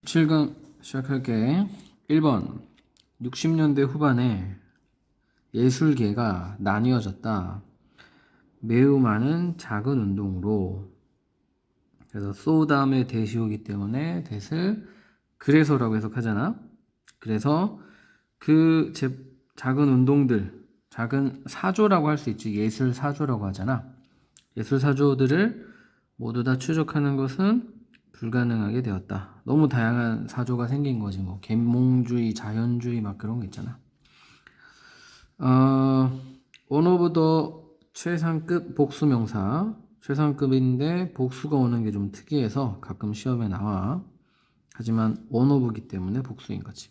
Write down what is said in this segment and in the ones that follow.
7강 시작할게. 1번 60년대 후반에 예술계가 나뉘어졌다. 매우 많은 작은 운동으로. 그래서 소 다음에 대시 오기 때문에 대을 그래서라고 해석하잖아. 그래서 그 작은 운동들, 작은 사조라고 할 수 있지. 예술 사조라고 하잖아. 예술 사조들을 모두 다 추적하는 것은 불가능하게 되었다. 너무 다양한 사조가 생긴 거지. 뭐 계몽주의, 자연주의 막 그런 거 있잖아. one of the 최상급 복수명사. 최상급인데 복수가 오는 게 좀 특이해서 가끔 시험에 나와. 하지만 one of이기 때문에 복수인 거지.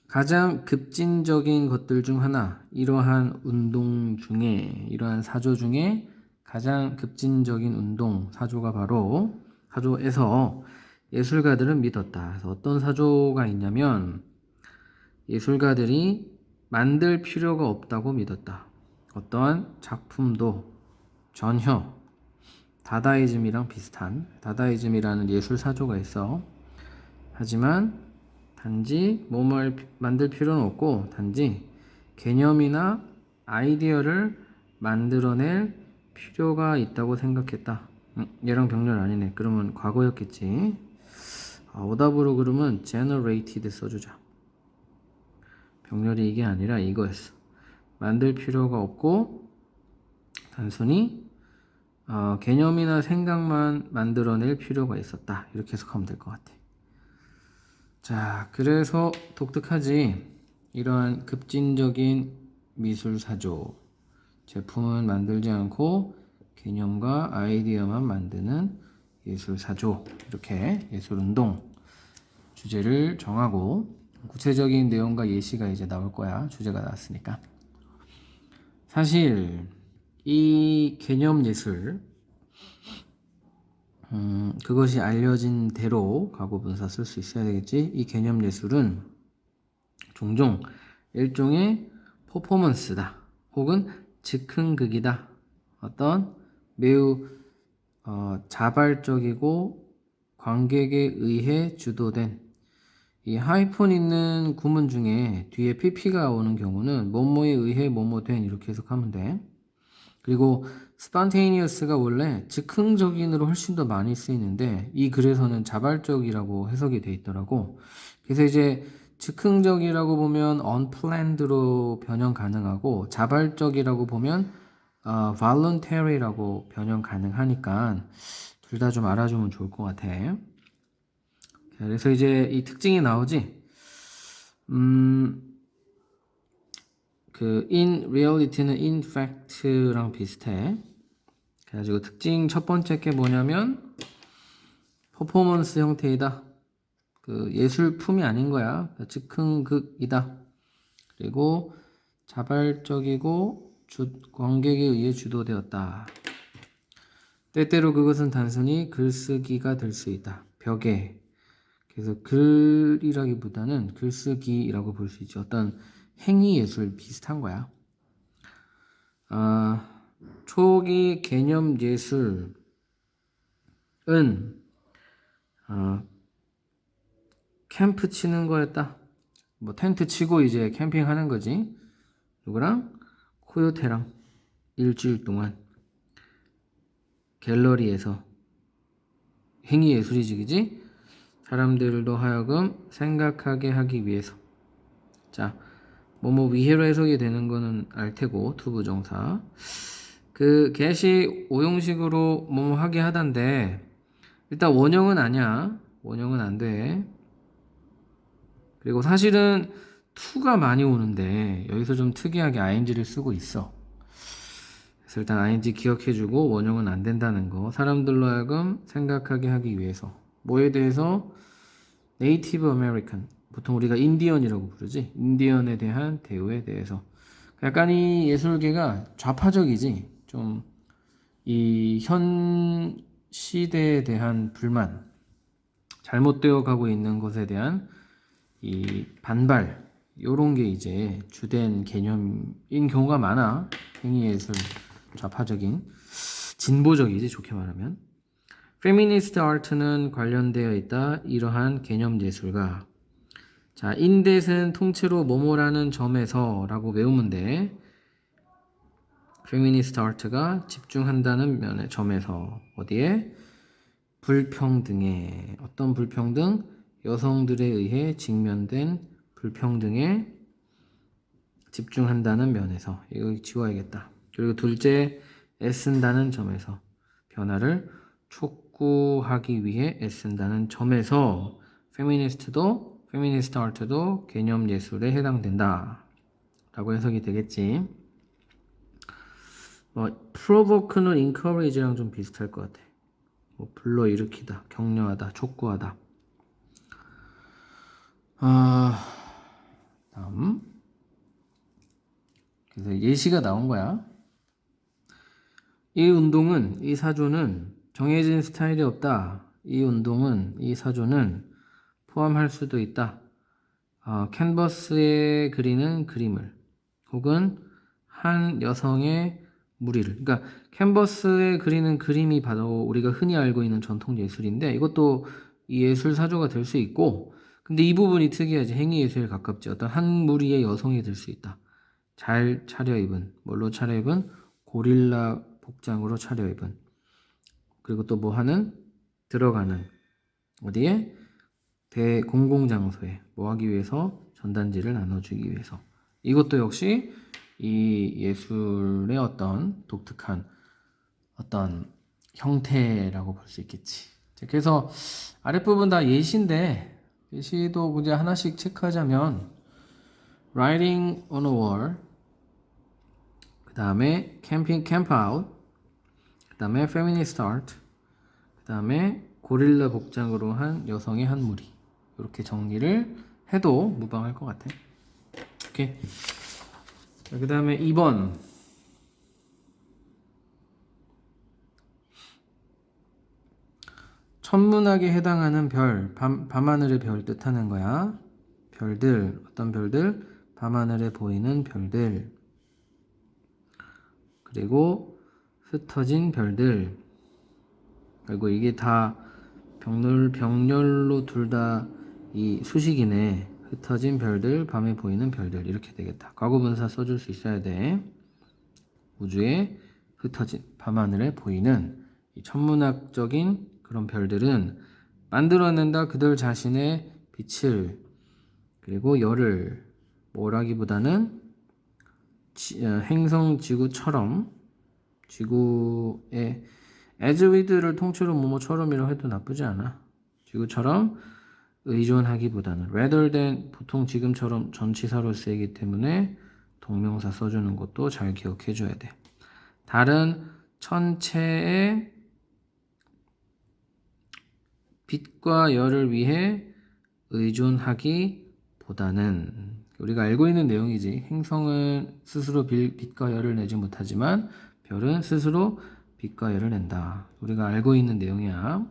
가장 급진적인 것들 중 하나, 이러한 운동 중에, 이러한 사조 중에 가장 급진적인 운동, 사조가 바로, 사조에서 예술가들은 믿었다. 그래서 어떤 사조가 있냐면, 예술가들이 만들 필요가 없다고 믿었다. 어떠한 작품도 전혀 다다이즘이랑 비슷한, 다다이즘이라는 예술 사조가 있어. 하지만 단지 뭐뭘 만들 필요는 없고 단지 개념이나 아이디어를 만들어낼 필요가 있다고 생각했다. 얘랑 병렬 아니네. 그러면 과거였겠지. 오답으로 그러면 generated 써주자. 병렬이 이게 아니라 이거였어. 만들 필요가 없고 단순히 개념이나 생각만 만들어낼 필요가 있었다. 이렇게 해석하면 될 것 같아. 자, 그래서 독특하지. 이러한 급진적인 미술사조. 제품은 만들지 않고 개념과 아이디어만 만드는 예술사조. 이렇게 예술운동 주제를 정하고 구체적인 내용과 예시가 이제 나올 거야. 주제가 나왔으니까. 사실 이 개념 예술 그것이 알려진 대로 가구분사 쓸 수 있어야 되겠지. 이 개념 예술은 종종 일종의 퍼포먼스다. 혹은 즉흥극이다. 어떤 매우 자발적이고 관객에 의해 주도된 이 하이폰 있는 구문 중에 뒤에 pp가 오는 경우는 뭐뭐에 의해 뭐뭐 된 이렇게 해석하면 돼. 그리고 spontaneous가 원래 즉흥적인으로 훨씬 더 많이 쓰이는데 이 글에서는 자발적이라고 해석이 돼 있더라고. 그래서 이제 즉흥적이라고 보면 unplanned로 변형 가능하고 자발적이라고 보면 voluntary라고 변형 가능하니까 둘 다 좀 알아주면 좋을 것 같아. 그래서 이제 이 특징이 나오지. 그 in reality는 in fact랑 비슷해. 그래가지고 특징 첫 번째 게 뭐냐면 퍼포먼스 형태이다. 그 예술품이 아닌 거야. 즉흥극이다. 그리고 자발적이고 관객에 의해 주도되었다. 때때로 그것은 단순히 글쓰기가 될 수 있다. 벽에. 그래서 글이라기보다는 글쓰기라고 볼 수 있죠. 어떤 행위 예술 비슷한 거야. 초기 개념 예술은 캠프 치는 거였다. 뭐 텐트 치고 이제 캠핑하는 거지. 누구랑? 코요테랑 일주일 동안 갤러리에서 행위 예술이지, 그지? 사람들도 하여금 생각하게 하기 위해서. 자, 뭐뭐 위해로 해석이 되는 거는 알 테고 투부정사. 그 get이 오형식으로 뭐뭐 하게 하던데 일단 원형은 아니야. 원형은 안 돼. 그리고 사실은 to가 많이 오는데 여기서 좀 특이하게 ing를 쓰고 있어. 그래서 일단 ing 기억해주고 원형은 안 된다는 거. 사람들로 하여금 생각하게 하기 위해서. 뭐에 대해서? 네이티브 아메리칸. 보통 우리가 인디언이라고 부르지. 인디언에 대한 대우에 대해서. 약간 이 예술계가 좌파적이지. 좀 이 현 시대에 대한 불만, 잘못되어 가고 있는 것에 대한 이 반발, 요런 게 이제 주된 개념인 경우가 많아. 행위예술 좌파적인 진보적이지, 좋게 말하면. feminist art는 관련되어 있다. 이러한 개념 예술가. 자, in that은 통째로 뭐뭐라는 점에서 라고 외우면 돼. feminist art가 집중한다는 면의 점에서 어디에? 불평등에. 어떤 불평등? 여성들에 의해 직면된 불평등에 집중한다는 면에서. 이거 지워야겠다. 그리고 둘째, 애쓴다는 점에서. 변화를 촉구하기 위해 애쓴다는 점에서 페미니스트 아트도 개념 예술에 해당된다 라고 해석이 되겠지. provoke는 encourage랑 좀 비슷할 것 같아. 불러일으키다, 격려하다, 촉구하다. 다음. 그래서 예시가 나온 거야. 이 운동은, 이 사조는 정해진 스타일이 없다. 이 운동은, 이 사조는 포함할 수도 있다. 캔버스에 그리는 그림을 혹은 한 여성의 무리를. 그러니까 캔버스에 그리는 그림이 바로 우리가 흔히 알고 있는 전통 예술인데 이것도 이 예술 사조가 될 수 있고, 근데 이 부분이 특이하지. 행위 예술에 가깝지. 어떤 한 무리의 여성이 될 수 있다. 잘 차려입은, 뭘로 차려입은? 고릴라 복장으로 차려입은. 그리고 또 뭐 하는? 들어가는. 어디에? 대공공장소에 뭐 하기 위해서? 전단지를 나눠주기 위해서. 이것도 역시 이 예술의 어떤 독특한 어떤 형태라고 볼 수 있겠지. 그래서 아랫부분 다 예시인데, 예시도 이제 하나씩 체크하자면 writing on a wall, 그 다음에 camping, camp out, 그 다음에 feminist art, 그 다음에 고릴라 복장으로 한 여성의 한 무리. 이렇게 정리를 해도 무방할 것 같아. 오케이. 그 다음에 2번. 천문학에 해당하는 별, 밤하늘의 별 뜻하는 거야. 별들, 어떤 별들? 밤하늘에 보이는 별들. 그리고 흩어진 별들. 그리고 이게 다 병렬로 둘 다 이 수식이네. 흩어진 별들, 밤에 보이는 별들. 이렇게 되겠다. 과거분사 써줄 수 있어야 돼. 우주에 흩어진 밤하늘에 보이는 이 천문학적인 그런 별들은 만들어낸다 그들 자신의 빛을, 그리고 열을, 뭐라기보다는 행성 지구처럼, 지구의 as with를 통째로 뭐뭐처럼이라고 해도 나쁘지 않아. 지구처럼 의존하기보다는 rather than, 보통 지금처럼 전치사로 쓰이기 때문에 동명사 써주는 것도 잘 기억해 줘야 돼. 다른 천체의 빛과 열을 위해 의존하기보다는, 우리가 알고 있는 내용이지. 행성은 스스로 빛과 열을 내지 못하지만 별은 스스로 빛과 열을 낸다. 우리가 알고 있는 내용이야.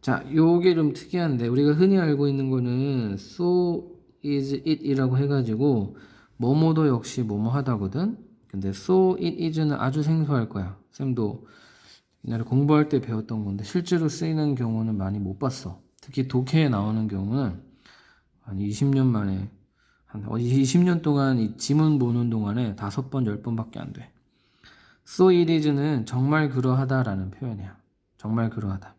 자, 요게 좀 특이한데, 우리가 흔히 알고 있는 거는 so is it 이라고 해가지고 뭐뭐도 역시 뭐뭐 하다거든. 근데 so it is는 아주 생소할 거야. 쌤도 옛날에 공부할 때 배웠던 건데 실제로 쓰이는 경우는 많이 못 봤어. 특히 독해에 나오는 경우는 한 20년 만에, 한 20년 동안 이 지문 보는 동안에 5번, 10번밖에 안 돼. So it is는 정말 그러하다라는 표현이야. 정말 그러하다.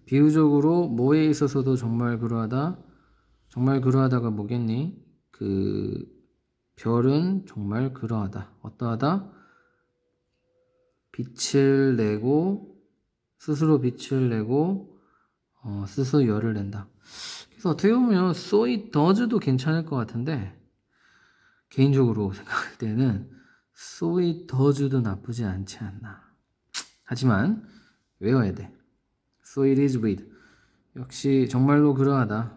비유적으로 뭐에 있어서도 정말 그러하다. 정말 그러하다가 뭐겠니? 별은 정말 그러하다. 어떠하다? 빛을 내고, 스스로 빛을 내고, 스스로 열을 낸다. 그래서 어떻게 보면 so it does도 괜찮을 것 같은데, 개인적으로 생각할 때는 so it does도 나쁘지 않지 않나. 하지만 외워야 돼. So it is with. 역시 정말로 그러하다.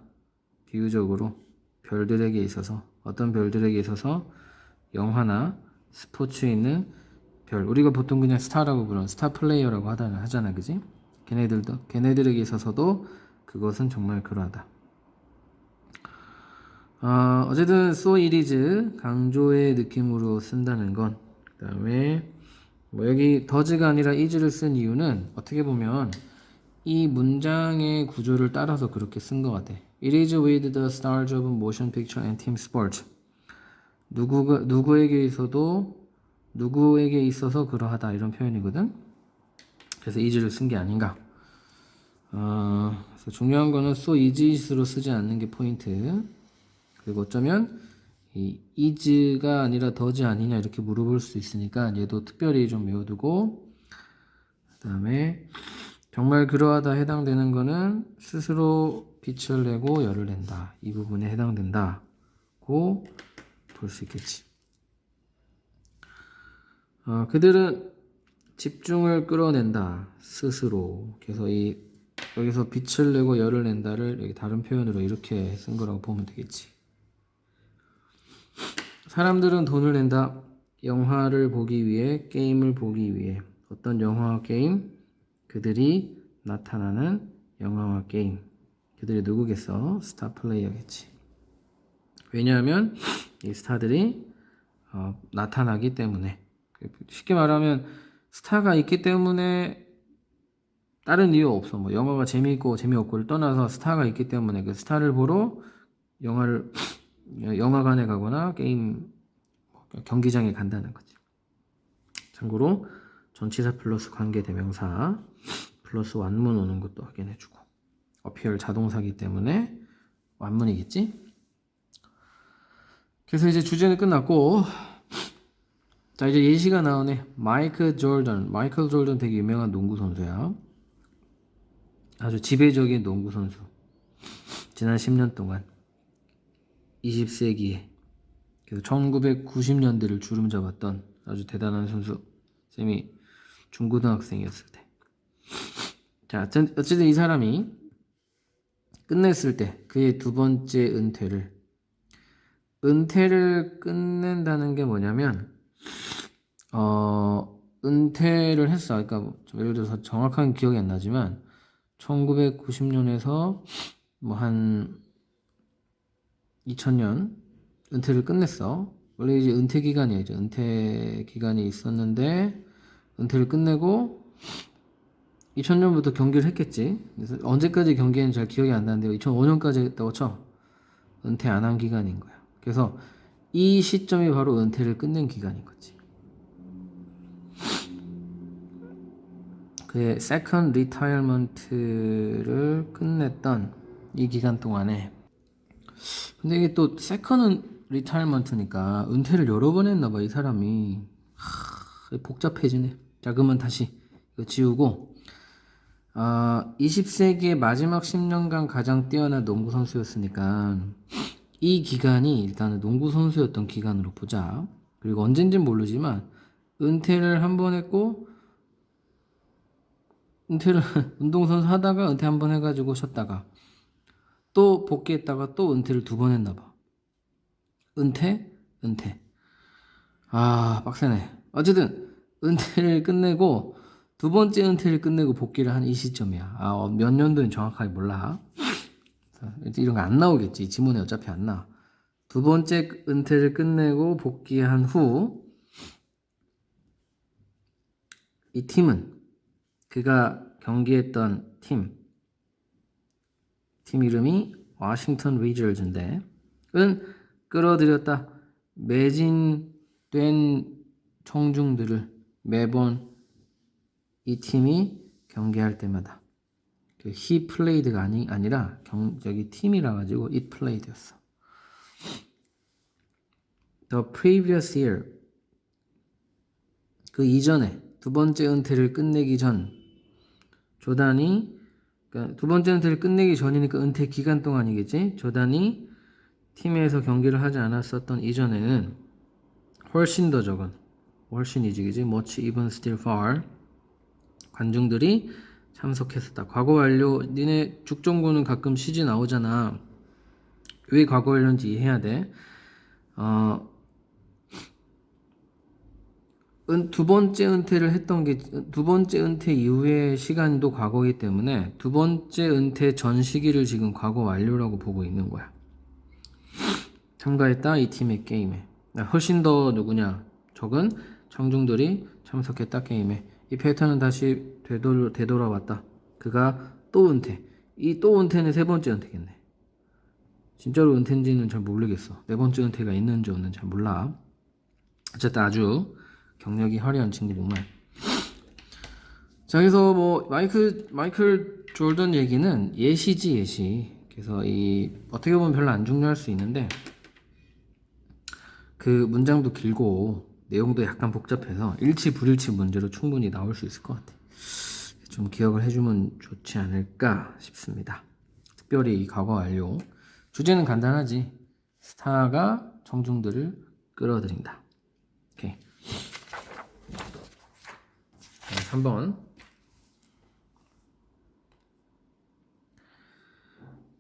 비유적으로 별들에게 있어서, 어떤 별들에게 있어서 영화나 스포츠에 있는 별, 우리가 보통 그냥 스타라고 부르는 스타 플레이어라고 하잖아, 그지? 걔네들에게 있어서도 그것은 정말 그러하다. 어쨌든 so it is 강조의 느낌으로 쓴다는 건, 그 다음에 뭐 여기 does가 아니라 is를 쓴 이유는 어떻게 보면 이 문장의 구조를 따라서 그렇게 쓴 것 같아. It is with the stars of motion picture and team sports. 누구에게 있어서 그러하다 이런 표현이거든. 그래서 is를 쓴 게 아닌가. 그래서 중요한 거는 so is로 쓰지 않는 게 포인트. 그리고 어쩌면 이 is가 아니라 does 아니냐 이렇게 물어볼 수 있으니까 얘도 특별히 좀 외워두고, 그 다음에 정말 그러하다 해당되는 거는 스스로 빛을 내고 열을 낸다 이 부분에 해당된다고 볼 수 있겠지. 그들은 집중을 끌어낸다 스스로. 그래서 여기서 빛을 내고 열을 낸다를 여기 다른 표현으로 이렇게 쓴 거라고 보면 되겠지. 사람들은 돈을 낸다. 영화를 보기 위해, 게임을 보기 위해. 어떤 영화와 게임? 그들이 나타나는 영화와 게임. 그들이 누구겠어? 스타 플레이어겠지. 왜냐하면 이 스타들이 나타나기 때문에. 쉽게 말하면 스타가 있기 때문에 다른 이유 없어. 뭐 영화가 재미있고 재미없고를 떠나서 스타가 있기 때문에 그 스타를 보러 영화관에 가거나 게임 경기장에 간다는 거지. 참고로 전치사 플러스 관계대명사 플러스 완문 오는 것도 확인해주고, 어피얼 자동사기 때문에 완문이겠지. 그래서 이제 주제는 끝났고, 자 이제 예시가 나오네. 마이클 조던 되게 유명한 농구 선수야. 아주 지배적인 농구 선수. 지난 10년 동안 20세기에 그래서 1990년대를 주름 잡았던 아주 대단한 선수. 쌤이 중고등학생이었을 때. 자, 어쨌든 이 사람이 끝냈을 때 그의 두 번째 은퇴를 끝낸다는 게 뭐냐면 은퇴를 했어. 그러니까 좀 예를 들어서 정확한 기억이 안 나지만 1990년에서 뭐 한 2000년 은퇴를 끝냈어. 원래 이제 은퇴 기간이 있었는데 은퇴를 끝내고 2000년부터 경기를 했겠지. 그래서 언제까지 경기했는지 잘 기억이 안 나는데 2005년까지 했다고 쳐. 은퇴 안 한 기간인 거야. 그래서 이 시점이 바로 은퇴를 끝낸 기간인 거지. 그의 second retirement를 끝냈던 이 기간 동안에, 근데 이게 또 second retirement니까 은퇴를 여러 번 했나 봐 이 사람이. 복잡해지네. 자, 그러면 다시 이거 지우고 20세기의 마지막 10년간 가장 뛰어난 농구 선수였으니까 이 기간이 일단은 농구 선수였던 기간으로 보자. 그리고 언젠진 모르지만 은퇴를 한 번 했고, 은퇴를 운동선수 하다가 은퇴 한 번 해가지고 쉬었다가 또 복귀했다가 또 은퇴를 두 번 했나 봐. 은퇴. 빡세네. 어쨌든 은퇴를 끝내고 두 번째 은퇴를 끝내고 복귀를 한 이 시점이야. 몇 년도는 정확하게 몰라. 이런 거 안 나오겠지. 지문에 어차피 안 나. 두 번째 은퇴를 끝내고 복귀한 후 이 팀은 그가 경기했던 팀 이름이 워싱턴 위저즈인데 끌어들였다. 매진된 청중들을 매번 이 팀이 경기할 때마다 he played가 아니라 저기 팀이라 가지고 it played였어. The previous year, 그 이전에 두 번째 은퇴를 끝내기 전 조단이, 그러니까 두 번째 은퇴를 끝내기 전이니까 은퇴 기간 동안이겠지. 조단이 팀에서 경기를 하지 않았었던 이전에는 훨씬 더 적은, 훨씬 이직이지, much even still far 관중들이 참석했었다. 과거 완료. 니네 죽정구는 가끔 CG 나오잖아. 왜 과거 완료인지 이해해야 돼. 두 번째 은퇴를 했던 게 두 번째 은퇴 이후의 시간도 과거이기 때문에 두 번째 은퇴 전 시기를 지금 과거 완료라고 보고 있는 거야. 참가했다 이 팀의 게임에. 훨씬 더 누구냐? 적은 청중들이 참석했다 게임에. 이 페이터는 다시 되돌아왔다. 그가 또 은퇴. 이 또 은퇴는 세 번째 은퇴겠네. 진짜로 은퇴인지는 잘 모르겠어. 네 번째 은퇴가 있는지 없는지 잘 몰라. 어쨌든 아주 경력이 화려한 친구구만. 자, 그래서 뭐 마이클 조던 얘기는 예시지 예시. 그래서 이 어떻게 보면 별로 안 중요할 수 있는데 그 문장도 길고 내용도 약간 복잡해서 일치 불일치 문제로 충분히 나올 수 있을 것 같아. 좀 기억을 해주면 좋지 않을까 싶습니다. 특별히 이 과거 완료. 주제는 간단하지. 스타가 청중들을 끌어들인다. 오케이. 3번.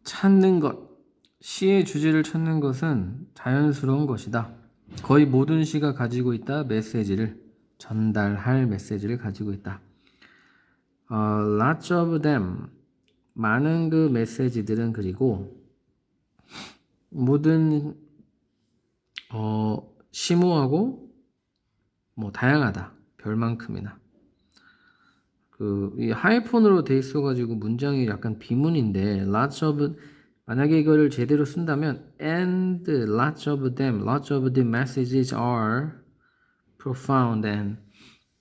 찾는 것. 시의 주제를 찾는 것은 자연스러운 것이다. 거의 모든 시가 가지고 있다. 메시지를 전달할 메시지를 가지고 있다. Lots of them. 많은 그 메시지들은 그리고 모든 심오하고 뭐 다양하다. 별만큼이나. 이 하이폰으로 돼 있어가지고 문장이 약간 비문인데 lots of 만약에 이거를 제대로 쓴다면 and lots of the messages are profound and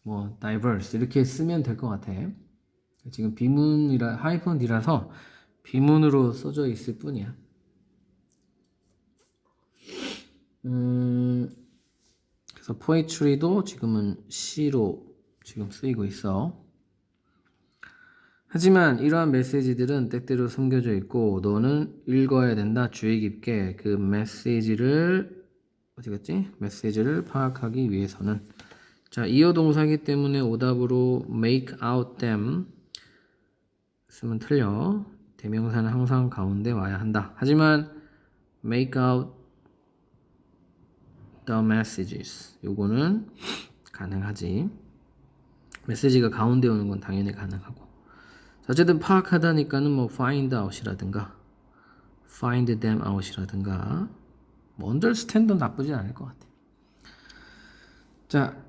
뭐 diverse 이렇게 쓰면 될 것 같아. 지금 비문이라 하이폰이라서 비문으로 써져 있을 뿐이야. 그래서 poetry도 지금은 시로 지금 쓰이고 있어. 하지만 이러한 메시지들은 때때로 숨겨져 있고 너는 읽어야 된다. 주의 깊게 그 메시지를 메시지를 파악하기 위해서는 자, 이어 동사이기 때문에 오답으로 make out them 쓰면 틀려. 대명사는 항상 가운데 와야 한다. 하지만 make out the messages 요거는 가능하지. 메시지가 가운데 오는 건 당연히 가능하고. 어쨌든 파악하다니까는 뭐 find out이라든가 find them out이라든가 뭐 understand도 나쁘진 않을 것 같아. 자,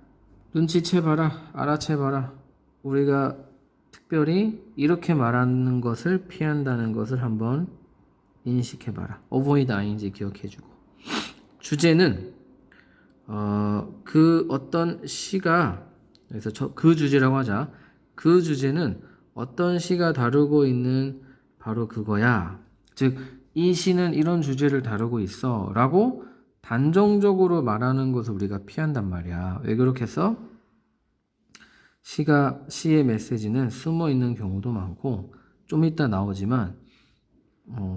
눈치채봐라, 알아채봐라. 우리가 특별히 이렇게 말하는 것을 피한다는 것을 한번 인식해봐라. avoid ing 기억해주고. 주제는 그 어떤 시가 그래서 그 주제라고 하자. 그 주제는 어떤 시가 다루고 있는 바로 그거야. 즉, 이 시는 이런 주제를 다루고 있어 라고 단정적으로 말하는 것을 우리가 피한단 말이야. 왜 그렇게 써? 시의 메시지는 숨어 있는 경우도 많고 좀 이따 나오지만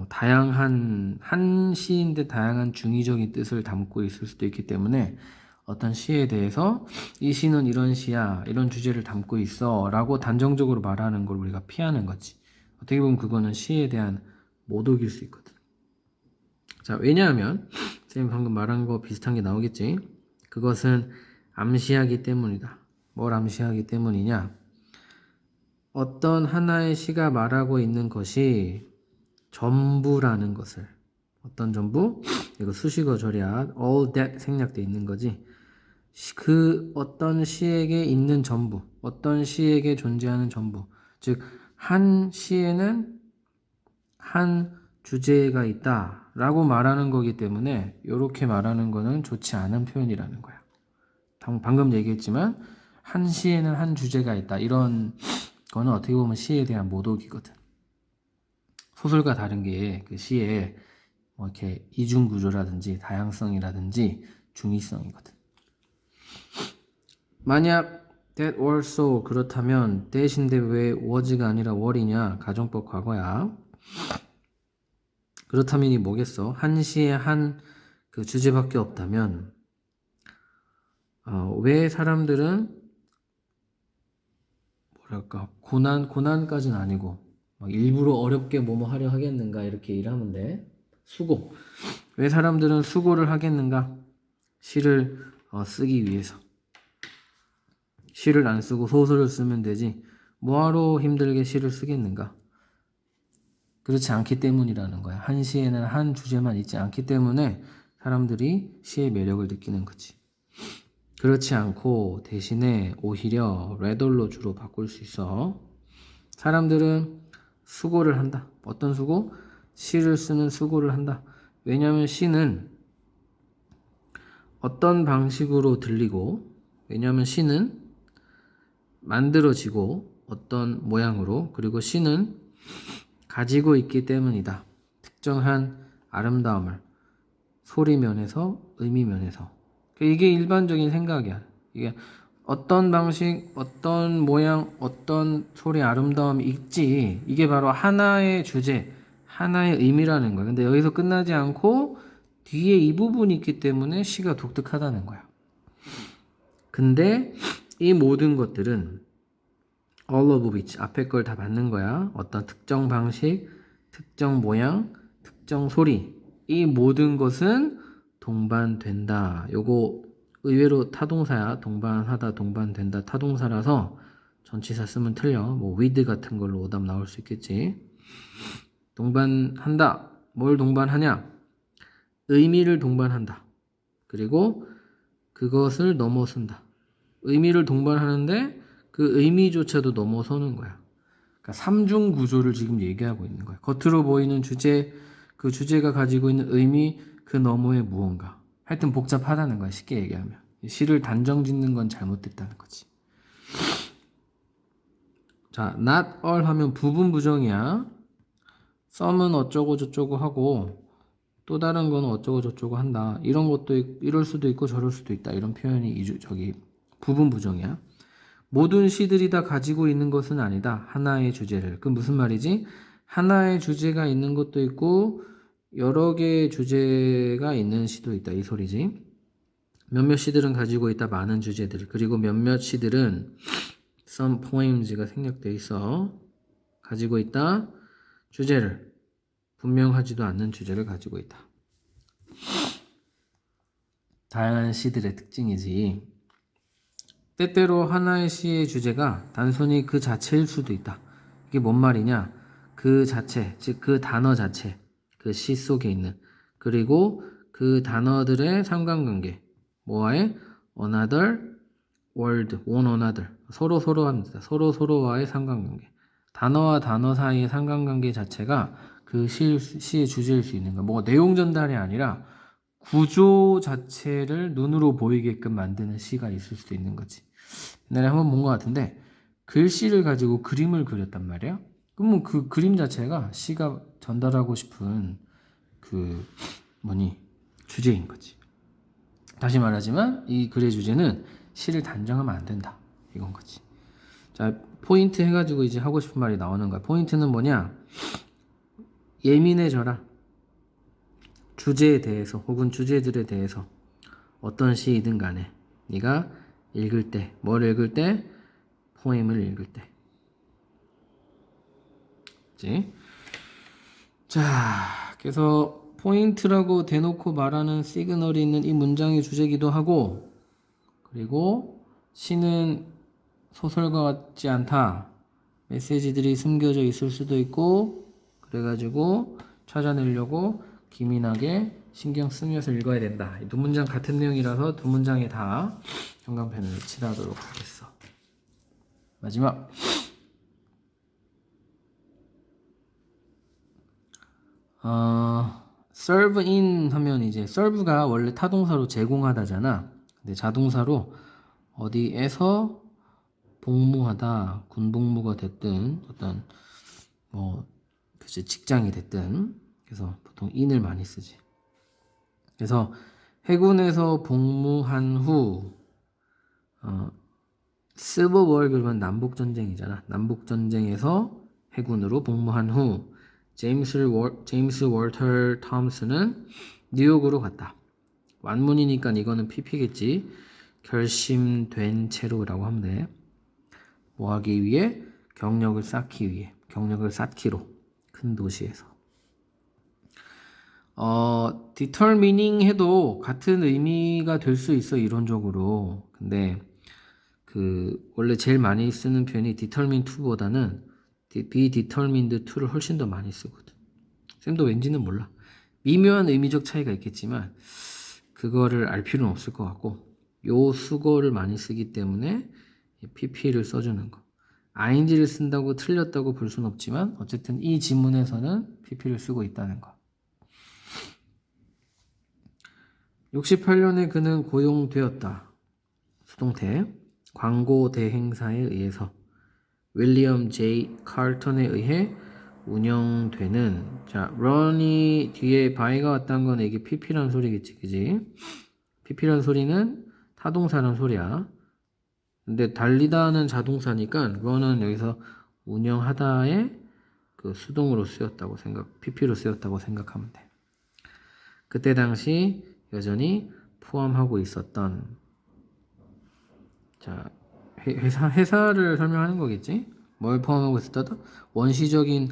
한 시인데 다양한 중의적인 뜻을 담고 있을 수도 있기 때문에 어떤 시에 대해서 이 시는 이런 시야, 이런 주제를 담고 있어 라고 단정적으로 말하는 걸 우리가 피하는 거지. 어떻게 보면 그거는 시에 대한 모독일 수 있거든. 자, 왜냐하면 선생님 방금 말한 거 비슷한 게 나오겠지. 그것은 암시하기 때문이다. 뭘 암시하기 때문이냐? 어떤 하나의 시가 말하고 있는 것이 전부라는 것을. 어떤 전부? 이거 수식어 절약 all that 생략돼 있는 거지. 그 어떤 시에게 있는 전부, 어떤 시에게 존재하는 전부. 즉, 한 시에는 한 주제가 있다 라고 말하는 거기 때문에 이렇게 말하는 거는 좋지 않은 표현이라는 거야. 방금 얘기했지만 한 시에는 한 주제가 있다 이런 거는 어떻게 보면 시에 대한 모독이거든. 소설과 다른 게 그 시에 뭐 이렇게 이중구조라든지 다양성이라든지 중의성이거든. 만약 that or so 그렇다면 that인데 왜 was가 아니라 were이냐? 가정법 과거야. 그렇다면 이 뭐겠어? 한 시에 한 그 주제밖에 없다면 왜 사람들은 뭐랄까 고난까지는 아니고 막 일부러 어렵게 뭐뭐 하려 하겠는가 이렇게 일하면 돼. 수고. 왜 사람들은 수고를 하겠는가? 시를 쓰기 위해서. 시를 안 쓰고 소설을 쓰면 되지. 뭐하러 힘들게 시를 쓰겠는가? 그렇지 않기 때문이라는 거야. 한 시에는 한 주제만 있지 않기 때문에 사람들이 시의 매력을 느끼는 거지. 그렇지 않고 대신에 오히려 rather로 주로 바꿀 수 있어. 사람들은 수고를 한다. 어떤 수고? 시를 쓰는 수고를 한다. 왜냐하면 시는 어떤 방식으로 들리고, 왜냐하면 시는 만들어지고 어떤 모양으로, 그리고 시는 가지고 있기 때문이다. 특정한 아름다움을 소리 면에서, 의미 면에서. 이게 일반적인 생각이야. 이게 어떤 방식, 어떤 모양, 어떤 소리 아름다움이 있지. 이게 바로 하나의 주제, 하나의 의미라는 거야. 근데 여기서 끝나지 않고 뒤에 이 부분이 있기 때문에 시가 독특하다는 거야. 근데 이 모든 것들은 all of which, 앞에 걸 다 받는 거야. 어떤 특정 방식, 특정 모양, 특정 소리, 이 모든 것은 동반된다. 요거 의외로 타동사야. 동반하다, 동반된다, 타동사라서 전치사 쓰면 틀려. 뭐 with 같은 걸로 오답 나올 수 있겠지. 동반한다. 뭘 동반하냐? 의미를 동반한다. 그리고 그것을 넘어선다. 의미를 동반하는데 그 의미조차도 넘어서는 거야. 그러니까 삼중 구조를 지금 얘기하고 있는 거야. 겉으로 보이는 주제, 그 주제가 가지고 있는 의미, 그 너머에 무언가. 하여튼 복잡하다는 거야, 쉽게 얘기하면. 시를 단정 짓는 건 잘못됐다는 거지. 자, not all 하면 부분 부정이야. some은 어쩌고 저쩌고 하고 또 다른 거는 어쩌고 저쩌고 한다. 이런 것도 이럴 수도 있고 저럴 수도 있다. 이런 표현이 저기 부분 부정이야. 모든 시들이 다 가지고 있는 것은 아니다. 하나의 주제를. 그 무슨 말이지? 하나의 주제가 있는 것도 있고 여러 개의 주제가 있는 시도 있다. 이 소리지. 몇몇 시들은 가지고 있다. 많은 주제들. 그리고 몇몇 시들은 some poems가 생략되어 있어. 가지고 있다. 주제를. 분명하지도 않는 주제를 가지고 있다. 다양한 시들의 특징이지. 때때로 하나의 시의 주제가 단순히 그 자체일 수도 있다. 이게 뭔 말이냐? 그 자체, 즉 그 단어 자체, 그 시 속에 있는, 그리고 그 단어들의 상관관계, 뭐와의? another, word, one another, 서로 합니다. 서로와의 상관관계. 단어와 단어 사이의 상관관계 자체가 그 시의 주제일 수 있는 거야. 뭐 내용 전달이 아니라 구조 자체를 눈으로 보이게끔 만드는 시가 있을 수도 있는 거지. 옛날에 한번 본 것 같은데 글씨를 가지고 그림을 그렸단 말이야. 그러면 그 그림 자체가 시가 전달하고 싶은 그 주제인 거지. 다시 말하지만 이 글의 주제는 시를 단정하면 안 된다. 이건 거지. 자, 포인트 해가지고 이제 하고 싶은 말이 나오는 거야. 포인트는 뭐냐? 예민해져라. 주제에 대해서 혹은 주제들에 대해서 어떤 시이든 간에 네가 읽을 때, 뭘 읽을 때? 포엠을 읽을 때. 그치? 자, 그래서 포인트라고 대놓고 말하는 시그널이 있는 이 문장의 주제기도 하고, 그리고 시는 소설과 같지 않다. 메시지들이 숨겨져 있을 수도 있고, 그래가지고 찾아내려고 기민하게 신경 쓰면서 읽어야 된다. 두 문장 같은 내용이라서 두 문장에 다 형광펜을 칠하도록 하겠어. 마지막. serve in 하면 이제 serve가 원래 타동사로 제공하다잖아. 근데 자동사로 어디에서 복무하다, 군복무가 됐든 어떤 그치, 직장이 됐든, 그래서 보통 in을 많이 쓰지. 그래서 해군에서 복무한 후 Civil War 그러면 남북 전쟁이잖아. 남북 전쟁에서 해군으로 복무한 후 제임스 월터 톰슨은 뉴욕으로 갔다. 완문이니까 이거는 PP겠지. 결심된 채로라고 하면 돼. 뭐 하기 위해? 경력을 쌓기 위해. 경력을 쌓기로. 큰 도시에서. determining 해도 같은 의미가 될 수 있어, 이론적으로. 근데 원래 제일 많이 쓰는 표현이 determine to보다는 be determined to를 훨씬 더 많이 쓰거든. 쌤도 왠지는 몰라. 미묘한 의미적 차이가 있겠지만 그거를 알 필요는 없을 것 같고, 요 수거를 많이 쓰기 때문에 pp를 써주는 거. ing를 쓴다고 틀렸다고 볼 수는 없지만 어쨌든 이 지문에서는 pp를 쓰고 있다는 거. 68년에 그는 고용되었다. 수동태. 광고 대행사에 의해서 윌리엄 J. 칼턴에 의해 운영되는, 자, run이 뒤에 by가 왔다는 건 이게 pp라는 소리겠지, 그지? pp라는 소리는 타동사라는 소리야. 근데 달리다는 자동사니까 run은 여기서 운영하다의 그 수동으로 쓰였다고 pp로 쓰였다고 생각하면 돼. 그때 당시 여전히 포함하고 있었던, 자, 회사를 설명하는 거겠지? 뭘 포함하고 있었다? 원시적인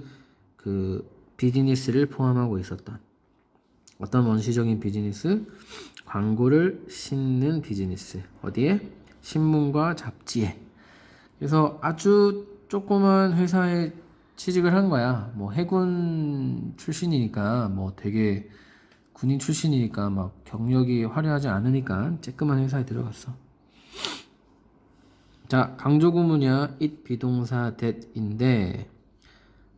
그 비즈니스를 포함하고 있었던. 어떤 원시적인 비즈니스? 광고를 싣는 비즈니스. 어디에? 신문과 잡지에. 그래서 아주 조그만 회사에 취직을 한 거야. 뭐 해군 출신이니까, 뭐 되게 군인 출신이니까 막 경력이 화려하지 않으니까 쬐끄만 회사에 들어갔어. 자, 강조구문이야 it 비동사 that인데,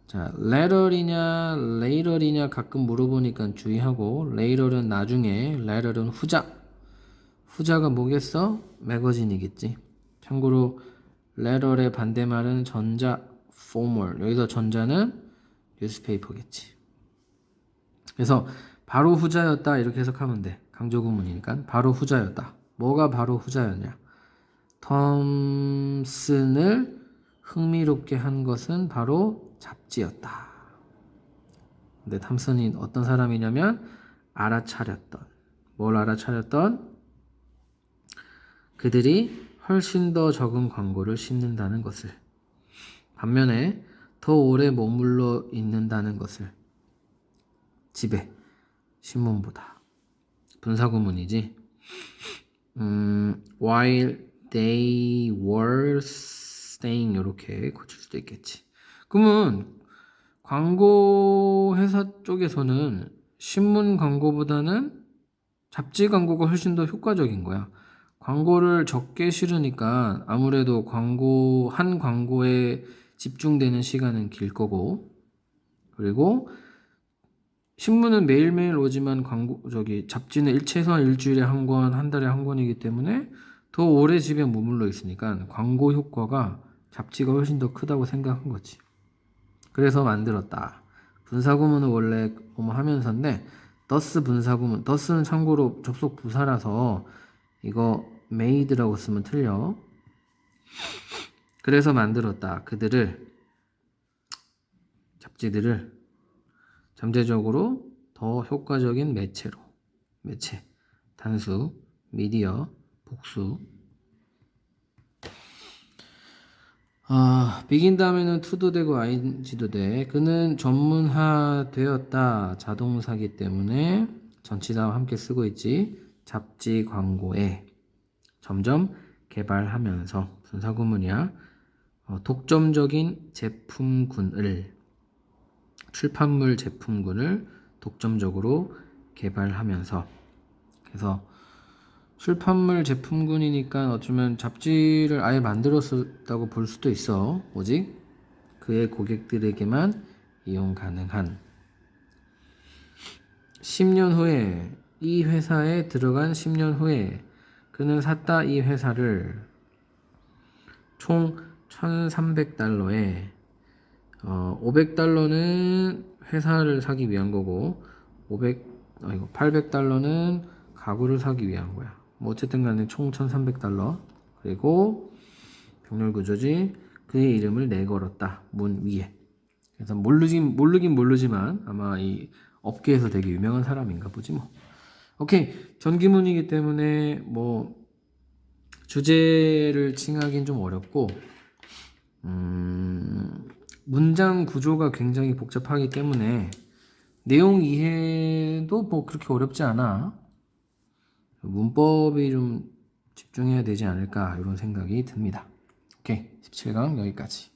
자, later이냐 later이냐 가끔 물어보니까 주의하고, later은 나중에, later은 후자. 후자가 뭐겠어? 매거진이겠지. 참고로 later의 반대말은 전자, formal. 여기서 전자는 newspaper겠지. 그래서 바로 후자였다 이렇게 해석하면 돼. 강조구문이니까 바로 후자였다. 뭐가 바로 후자였냐? 톰슨을 흥미롭게 한 것은 바로 잡지였다. 근데 톰슨이 어떤 사람이냐면 알아차렸던, 뭘 알아차렸던? 그들이 훨씬 더 적은 광고를 싣는다는 것을, 반면에 더 오래 머물러 있는다는 것을, 집에, 신문보다. 분사구문이지. while they were staying 이렇게 고칠 수도 있겠지. 그러면 광고 회사 쪽에서는 신문 광고보다는 잡지 광고가 훨씬 더 효과적인 거야. 광고를 적게 실으니까 아무래도 한 광고에 집중되는 시간은 길 거고, 그리고 신문은 매일매일 오지만 잡지는 최소한 일주일에 한 권, 한 달에 한 권이기 때문에 더 오래 집에 머물러 있으니까 광고 효과가 잡지가 훨씬 더 크다고 생각한 거지. 그래서 만들었다. 분사구문은 원래 하면서인데 thus 분사구문, thus는 참고로 접속 부사라서 이거 made라고 쓰면 틀려. 그래서 만들었다. 잡지들을 잠재적으로 더 효과적인 매체, 단수, 미디어, 복수. begin 다음에는 to도 되고 ing도 돼. 그는 전문화되었다. 자동사기 때문에 전치사와 함께 쓰고 있지. 잡지 광고에 점점 개발하면서, 분사구문이야. 독점적인 출판물 제품군을 독점적으로 개발하면서. 그래서 출판물 제품군이니까 어쩌면 잡지를 아예 만들었다고 볼 수도 있어. 오직 그의 고객들에게만 이용 가능한. 10년 후에, 이 회사에 들어간 10년 후에 그는 샀다. 이 회사를 총 1,300달러에 500달러는 회사를 사기 위한 거고 800달러는 가구를 사기 위한 거야. 뭐 어쨌든 간에 총 1,300달러. 그리고 병렬 구조지. 그의 이름을 내걸었다. 문 위에. 그래서 모르긴 모르지만 아마 이 업계에서 되게 유명한 사람인가 보지 뭐. 오케이. 전기문이기 때문에 뭐 주제를 칭하긴 좀 어렵고, 문장 구조가 굉장히 복잡하기 때문에 내용 이해도 뭐 그렇게 어렵지 않아. 문법이 좀 집중해야 되지 않을까 이런 생각이 듭니다. 오케이. 17강 여기까지.